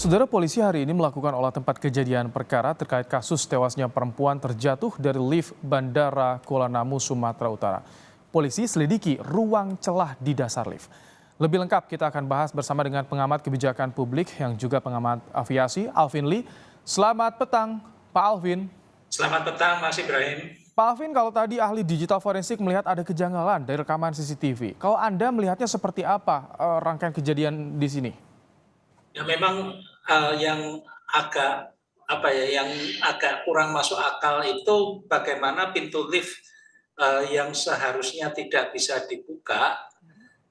Saudara polisi hari ini melakukan olah tempat kejadian perkara terkait kasus tewasnya perempuan terjatuh dari lift Bandara Kuala Namu, Sumatera Utara. Polisi selidiki ruang celah di dasar lift. Lebih lengkap kita akan bahas bersama dengan pengamat kebijakan publik yang juga pengamat aviasi, Alvin Lee. Selamat petang, Pak Alvin. Selamat petang, Mas Ibrahim. Pak Alvin, kalau tadi ahli digital forensik melihat ada kejanggalan dari rekaman CCTV. Kalau Anda melihatnya seperti apa rangkaian kejadian di sini? Ya memang yang agak kurang masuk akal itu bagaimana pintu lift yang seharusnya tidak bisa dibuka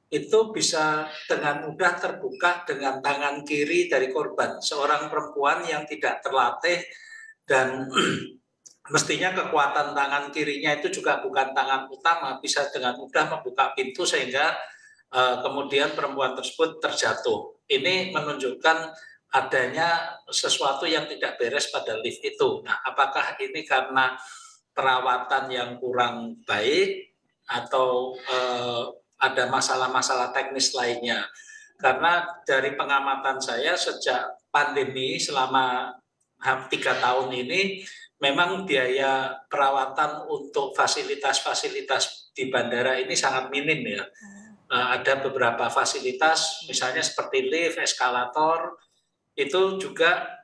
itu bisa dengan mudah terbuka dengan tangan kiri dari korban, seorang perempuan yang tidak terlatih dan mestinya kekuatan tangan kirinya itu juga bukan tangan utama, bisa dengan mudah membuka pintu sehingga kemudian perempuan tersebut terjatuh. Ini menunjukkan adanya sesuatu yang tidak beres pada lift itu. Nah, apakah ini karena perawatan yang kurang baik atau ada masalah-masalah teknis lainnya? Karena dari pengamatan saya sejak pandemi selama 3 tahun ini, memang biaya perawatan untuk fasilitas-fasilitas di bandara ini sangat minim ya. Ada beberapa fasilitas misalnya seperti lift, eskalator, itu juga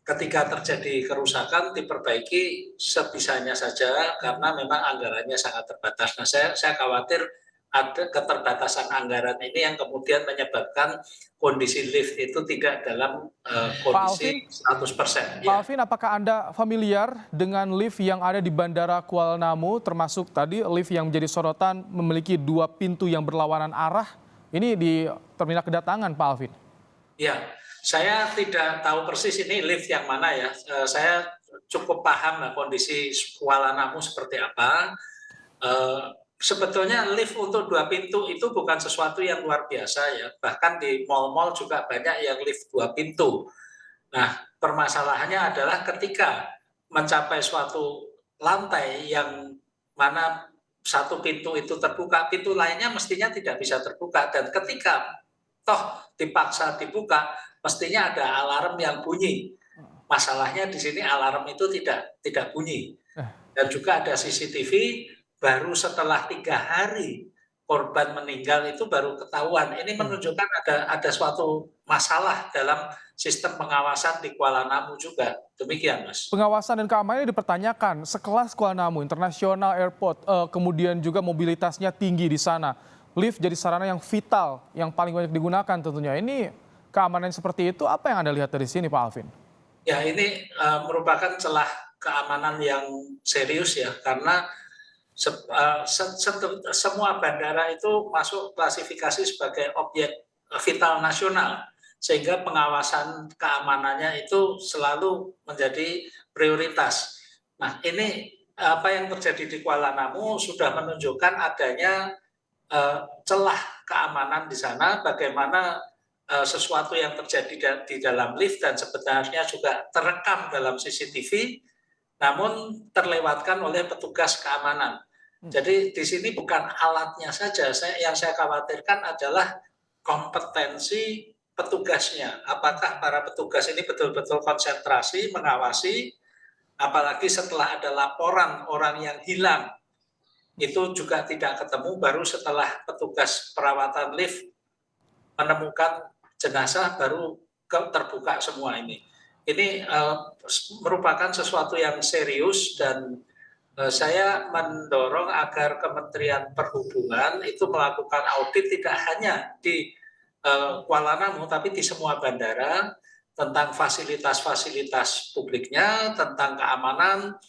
ketika terjadi kerusakan diperbaiki sebisanya saja karena memang anggarannya sangat terbatas. Nah, saya khawatir ada keterbatasan anggaran ini yang kemudian menyebabkan kondisi lift itu tidak dalam Pak Alvin, kondisi 100%. Pak Ya. Alvin, apakah Anda familiar dengan lift yang ada di Bandara Kuala Namu, termasuk tadi lift yang menjadi sorotan memiliki 2 pintu yang berlawanan arah? Ini di terminal kedatangan, Pak Alvin. Ya, saya tidak tahu persis ini lift yang mana ya. Saya cukup paham lah kondisi Kuala Namu seperti apa. Sebetulnya lift untuk 2 pintu itu bukan sesuatu yang luar biasa ya. Bahkan di mal-mal juga banyak yang lift 2 pintu. Nah, permasalahannya adalah ketika mencapai suatu lantai yang mana satu pintu itu terbuka, pintu lainnya mestinya tidak bisa terbuka. Dan ketika toh dipaksa dibuka, mestinya ada alarm yang bunyi. Masalahnya di sini alarm itu tidak bunyi. Dan juga ada CCTV, baru setelah 3 hari korban meninggal itu baru ketahuan. Ini menunjukkan ada suatu masalah dalam sistem pengawasan di Kuala Namu juga. Demikian, Mas. Pengawasan dan keamanannya dipertanyakan. Sekelas Kuala Namu International Airport, kemudian juga mobilitasnya tinggi di sana. Lift jadi sarana yang vital, yang paling banyak digunakan tentunya. Ini keamanan seperti itu, apa yang Anda lihat dari sini, Pak Alvin? Ya, ini merupakan celah keamanan yang serius ya, karena semua bandara itu masuk klasifikasi sebagai objek vital nasional, sehingga pengawasan keamanannya itu selalu menjadi prioritas. Nah, ini apa yang terjadi di Kuala Namu sudah menunjukkan adanya celah keamanan di sana, bagaimana sesuatu yang terjadi di dalam lift dan sebenarnya juga terekam dalam CCTV, namun terlewatkan oleh petugas keamanan. Jadi di sini bukan alatnya saja, yang saya khawatirkan adalah kompetensi petugasnya. Apakah para petugas ini betul-betul konsentrasi, mengawasi, apalagi setelah ada laporan orang yang hilang, itu juga tidak ketemu, baru setelah petugas perawatan lift menemukan jenazah baru terbuka semua ini. Ini merupakan sesuatu yang serius dan saya mendorong agar Kementerian Perhubungan itu melakukan audit tidak hanya di Kuala Namu tapi di semua bandara tentang fasilitas-fasilitas publiknya, tentang keamanan,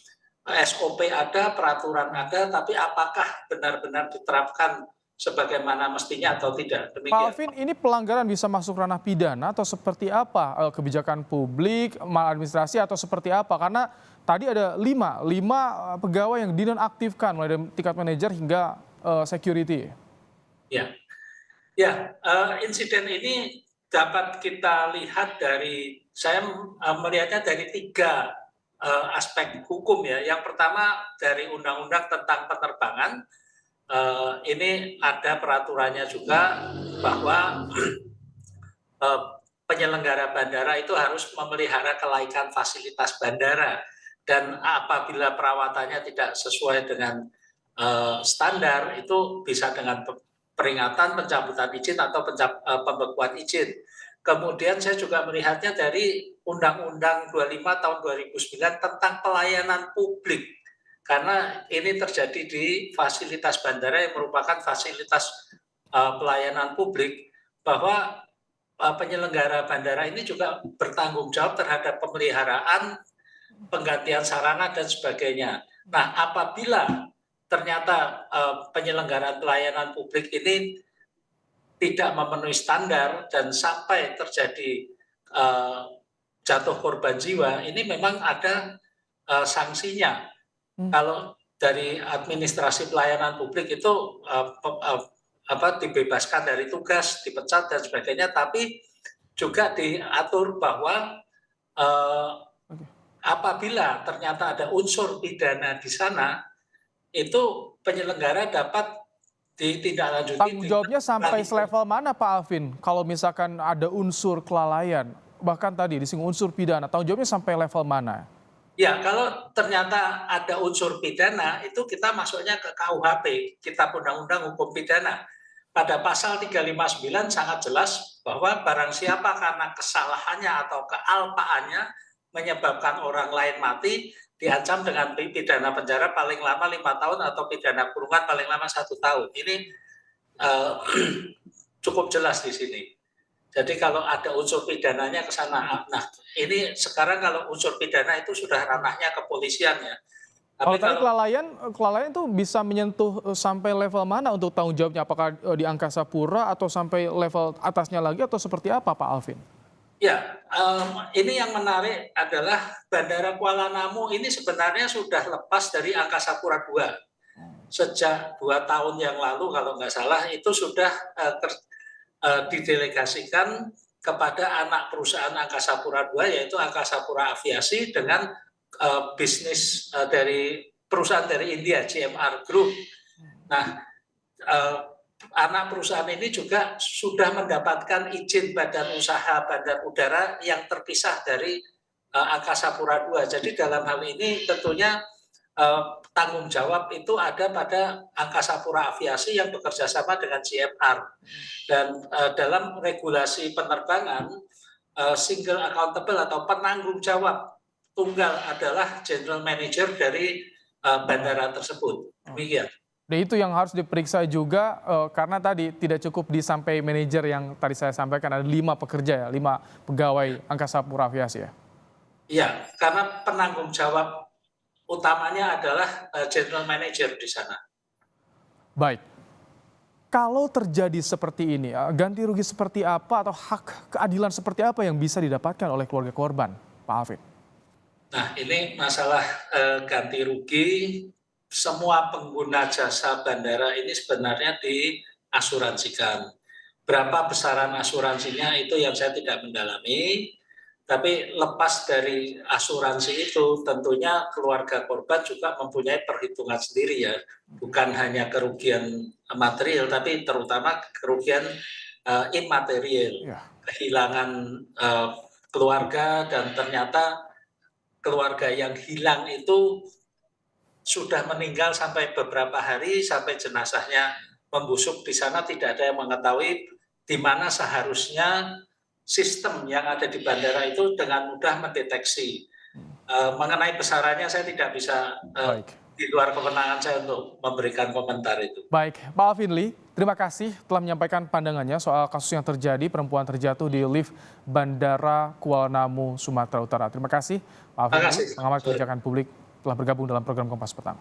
SOP ada, peraturan ada, tapi apakah benar-benar diterapkan sebagaimana mestinya atau tidak. Pak Demikian. Alvin, ini pelanggaran bisa masuk ranah pidana atau seperti apa? Kebijakan publik, maladministrasi atau seperti apa? Karena tadi ada lima pegawai yang dinonaktifkan mulai dari tingkat manajer hingga security. Ya, ya, insiden ini dapat kita lihat dari, saya melihatnya dari 3 aspek hukum ya. Yang pertama dari undang-undang tentang penerbangan, ini ada peraturannya juga bahwa penyelenggara bandara itu harus memelihara kelaikan fasilitas bandara, dan apabila perawatannya tidak sesuai dengan standar, itu bisa dengan peringatan, pencabutan izin atau pembekuan izin. Kemudian saya juga melihatnya dari Undang-Undang 25 tahun 2009 tentang pelayanan publik, karena ini terjadi di fasilitas bandara yang merupakan fasilitas pelayanan publik, bahwa penyelenggara bandara ini juga bertanggung jawab terhadap pemeliharaan, penggantian sarana, dan sebagainya. Nah, apabila ternyata penyelenggaraan pelayanan publik ini tidak memenuhi standar dan sampai terjadi jatuh korban jiwa, ini memang ada sanksinya. Kalau dari administrasi pelayanan publik itu dibebaskan dari tugas, dipecat dan sebagainya, tapi juga diatur bahwa apabila ternyata ada unsur pidana di sana, itu penyelenggara dapat ditindaklanjuti. Tanggung jawabnya sampai selevel mana Pak Alvin? Kalau misalkan ada unsur kelalaian, bahkan tadi disinggung unsur pidana, tanggung jawabnya sampai level mana? Ya, kalau ternyata ada unsur pidana, itu kita masuknya ke KUHP, Kitab Undang-Undang Hukum Pidana. Pada pasal 359 sangat jelas bahwa barang siapa karena kesalahannya atau kealpaannya menyebabkan orang lain mati, diancam dengan pidana penjara paling lama 5 tahun atau pidana kurungan paling lama 1 tahun. Ini cukup jelas di sini. Jadi kalau ada unsur pidananya ke sana. Nah, ini sekarang kalau unsur pidana itu sudah ranahnya kepolisian ya. Kalau tadi kelalaian itu bisa menyentuh sampai level mana untuk tanggung jawabnya? Apakah di Angkasa Pura atau sampai level atasnya lagi atau seperti apa Pak Alvin? Ya, ini yang menarik adalah Bandara Kuala Namu ini sebenarnya sudah lepas dari Angkasa Pura II. Sejak 2 tahun yang lalu kalau nggak salah itu sudah didelegasikan kepada anak perusahaan Angkasa Pura II, yaitu Angkasa Pura Aviasi dengan bisnis dari perusahaan dari India, GMR Group. Nah, anak perusahaan ini juga sudah mendapatkan izin badan usaha bandar udara yang terpisah dari Angkasa Pura II. Jadi dalam hal ini tentunya tanggung jawab itu ada pada Angkasa Pura Aviasi yang bekerja sama dengan GMR. Dan dalam regulasi penerbangan, single accountable atau penanggung jawab tunggal adalah general manager dari bandara tersebut. Demikian. Dan itu yang harus diperiksa juga karena tadi tidak cukup sampai manajer yang tadi saya sampaikan, ada 5 pekerja ya, 5 pegawai Angkasa Pura Aviasi ya? Iya, karena penanggung jawab utamanya adalah general manager di sana. Baik, kalau terjadi seperti ini, ganti rugi seperti apa atau hak keadilan seperti apa yang bisa didapatkan oleh keluarga korban, Pak Alvin? Nah, ini masalah ganti rugi. Semua pengguna jasa bandara ini sebenarnya diasuransikan. Berapa besaran asuransinya itu yang saya tidak mendalami, tapi lepas dari asuransi itu tentunya keluarga korban juga mempunyai perhitungan sendiri ya, bukan hanya kerugian material tapi terutama kerugian imaterial, kehilangan keluarga, dan ternyata keluarga yang hilang itu sudah meninggal sampai beberapa hari, sampai jenazahnya membusuk di sana, tidak ada yang mengetahui di mana seharusnya sistem yang ada di bandara itu dengan mudah mendeteksi. Mengenai besarannya saya tidak bisa di luar kewenangan saya untuk memberikan komentar itu. Baik, Pak Alvin Lee, terima kasih telah menyampaikan pandangannya soal kasus yang terjadi perempuan terjatuh di lift Bandara Kuala Namu, Sumatera Utara. Terima kasih Pak Alvin Lee, pengamat kebijakan publik, telah bergabung dalam program Kompas Petang.